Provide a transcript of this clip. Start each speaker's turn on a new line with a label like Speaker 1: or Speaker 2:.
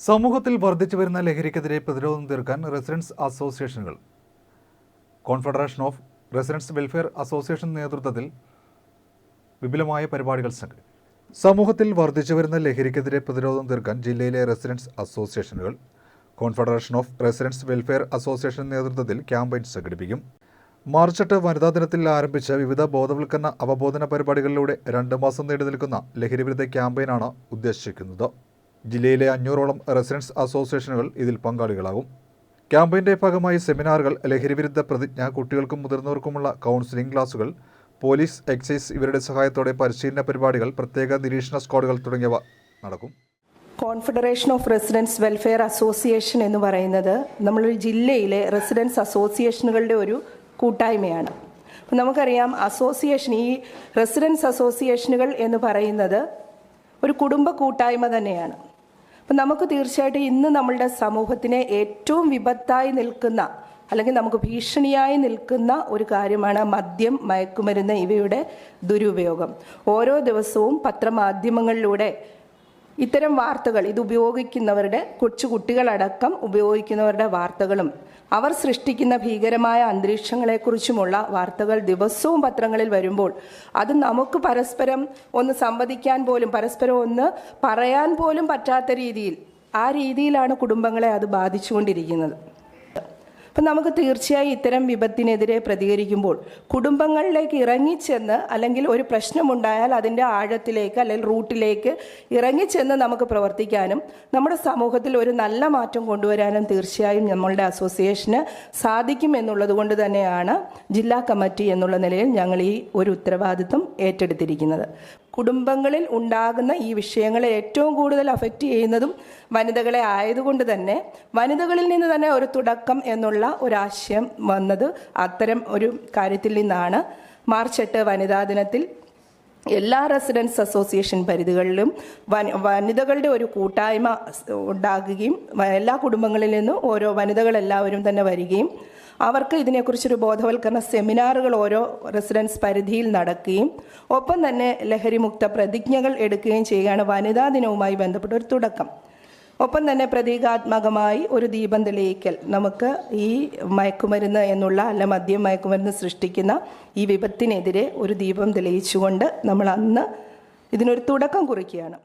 Speaker 1: സമൂഹത്തിൽ വർദ്ധിച്ചു വരുന്ന ലഹരിക്കെതിരെ പ്രതിരോധം തീർക്കാൻ റെസിഡൻസ് അസോസിയേഷനുകൾ confederation of residence welfare association നേതൃത്വത്തിൽ വിപുലമായ പരിപാടികൾ സംഘടിപ്പിച്ചു. സമൂഹത്തിൽ വർദ്ധിച്ചു വരുന്ന ലഹരിക്കെതിരെ പ്രതിരോധം തീർക്കാൻ ജില്ലയിലെ റെസിഡൻസ് അസോസിയേഷനുകൾ confederation of residence welfare association നേതൃത്വത്തിൽ ക്യാമ്പയിൻ സംഘടിപ്പിക്കും. മാർച്ച് 8 വനിതാ ദിനത്തിൽ ആരംഭിച്ച വിവിധ ബോധവൽക്കരണ അവബോധന പരിപാടികളിലൂടെ 2 മാസം നീണ്ടു നിൽക്കുന്ന ലഹരിവിരുദ്ധ ക്യാമ്പയിനാണ് ഉദ്ദേശിക്കുന്നത്. ജില്ലയിലെ 500ഓളം റെസിഡൻസ് അസോസിയേഷനുകൾ ഇതിൽ പങ്കാളികളാകും. ക്യാമ്പയിൻ്റെ ഭാഗമായി സെമിനാറുകൾ, ലഹരിവിരുദ്ധ പ്രതിജ്ഞ, കുട്ടികൾക്കും മുതിർന്നവർക്കുമുള്ള കൗൺസിലിംഗ് ക്ലാസുകൾ, പോലീസ്, എക്സൈസ് ഇവരുടെ സഹായത്തോടെ പരിശീലന പരിപാടികൾ, പ്രത്യേക നിരീക്ഷണ സ്ക്വാഡുകൾ തുടങ്ങിയവ നടക്കും.
Speaker 2: Confederation of residence welfare association എന്ന് പറയുന്നത് നമ്മളൊരു ജില്ലയിലെ റെസിഡൻസ് അസോസിയേഷനുകളുടെ ഒരു കൂട്ടായ്മയാണ്. അപ്പം നമുക്കറിയാം, അസോസിയേഷൻ, ഈ റെസിഡൻസ് അസോസിയേഷനുകൾ എന്ന് പറയുന്നത് ഒരു കുടുംബ കൂട്ടായ്മ തന്നെയാണ്. അപ്പം നമുക്ക് തീർച്ചയായിട്ടും ഇന്ന് നമ്മളുടെ സമൂഹത്തിനെ ഏറ്റവും വിപത്തായി നിൽക്കുന്ന, അല്ലെങ്കിൽ നമുക്ക് ഭീഷണിയായി നിൽക്കുന്ന ഒരു കാര്യമാണ് മദ്യം, മയക്കുമരുന്ന് ഇവയുടെ ദുരുപയോഗം. ഓരോ ദിവസവും പത്രമാധ്യമങ്ങളിലൂടെ ഇത്തരം വാർത്തകൾ, ഇത് ഉപയോഗിക്കുന്നവരുടെ, കുട്ടികളടക്കം ഉപയോഗിക്കുന്നവരുടെ വാർത്തകളും അവർ സൃഷ്ടിക്കുന്ന ഭീകരമായ അന്തരീക്ഷങ്ങളെക്കുറിച്ചുമുള്ള വാർത്തകൾ ദിവസവും പത്രങ്ങളിൽ വരുമ്പോൾ അത് നമുക്ക് പരസ്പരം ഒന്ന് സംവദിക്കാൻ പോലും, പരസ്പരം ഒന്ന് പറയാൻ പോലും പറ്റാത്ത രീതിയിൽ, ആ രീതിയിലാണ് കുടുംബങ്ങളെ അത് ബാധിച്ചുകൊണ്ടിരിക്കുന്നത്. അപ്പം നമുക്ക് തീർച്ചയായും ഇത്തരം വിപത്തിനെതിരെ പ്രതികരിക്കുമ്പോൾ കുടുംബങ്ങളിലേക്ക് ഇറങ്ങിച്ചെന്ന്, അല്ലെങ്കിൽ ഒരു പ്രശ്നമുണ്ടായാൽ അതിൻ്റെ ആഴത്തിലേക്ക് അല്ലെങ്കിൽ റൂട്ടിലേക്ക് ഇറങ്ങിച്ചെന്ന് നമുക്ക് പ്രവർത്തിക്കാനും നമ്മുടെ സമൂഹത്തിൽ ഒരു നല്ല മാറ്റം കൊണ്ടുവരാനും തീർച്ചയായും നമ്മളുടെ അസോസിയേഷന് സാധിക്കും എന്നുള്ളത് കൊണ്ട് തന്നെയാണ് ജില്ലാ കമ്മിറ്റി എന്നുള്ള നിലയിൽ ഞങ്ങൾ ഈ ഒരു ഉത്തരവാദിത്വം ഏറ്റെടുത്തിരിക്കുന്നത്. കുടുംബങ്ങളിൽ ഉണ്ടാകുന്ന ഈ വിഷയങ്ങളെ ഏറ്റവും കൂടുതൽ അഫക്റ്റ് ചെയ്യുന്നതും വനിതകളെ ആയതുകൊണ്ട് തന്നെ വനിതകളിൽ നിന്ന് തന്നെ ഒരു തുടക്കം എന്നുള്ള ഒരാശയം വന്നത് അത്തരം ഒരു കാര്യത്തിൽ നിന്നാണ്. മാർച്ച് 8 വനിതാ ദിനത്തിൽ എല്ലാ റെസിഡൻസ് അസോസിയേഷൻ പരിധികളിലും വനിതകളുടെ ഒരു കൂട്ടായ്മ ഉണ്ടാകുകയും എല്ലാ കുടുംബങ്ങളിൽ നിന്നും ഓരോ വനിതകളെല്ലാവരും തന്നെ വരികയും അവർക്ക് ഇതിനെക്കുറിച്ചൊരു ബോധവൽക്കരണ സെമിനാറുകൾ ഓരോ റെസിഡൻസ് പരിധിയിൽ നടക്കുകയും ഒപ്പം തന്നെ ലഹരിമുക്ത പ്രതിജ്ഞകൾ എടുക്കുകയും ചെയ്യുകയാണ് വനിതാ ദിനവുമായി ബന്ധപ്പെട്ട ഒരു തുടക്കം. ഒപ്പം തന്നെ പ്രതീകാത്മകമായി ഒരു ദീപം തെളിയിക്കൽ, നമുക്ക് ഈ മയക്കുമരുന്ന് എന്നുള്ള, അല്ല മദ്യം, മയക്കുമരുന്ന് സൃഷ്ടിക്കുന്ന ഈ വിപത്തിനെതിരെ ഒരു ദീപം തെളിയിച്ചുകൊണ്ട് നമ്മൾ അന്ന് ഇതിനൊരു തുടക്കം കുറിക്കുകയാണ്.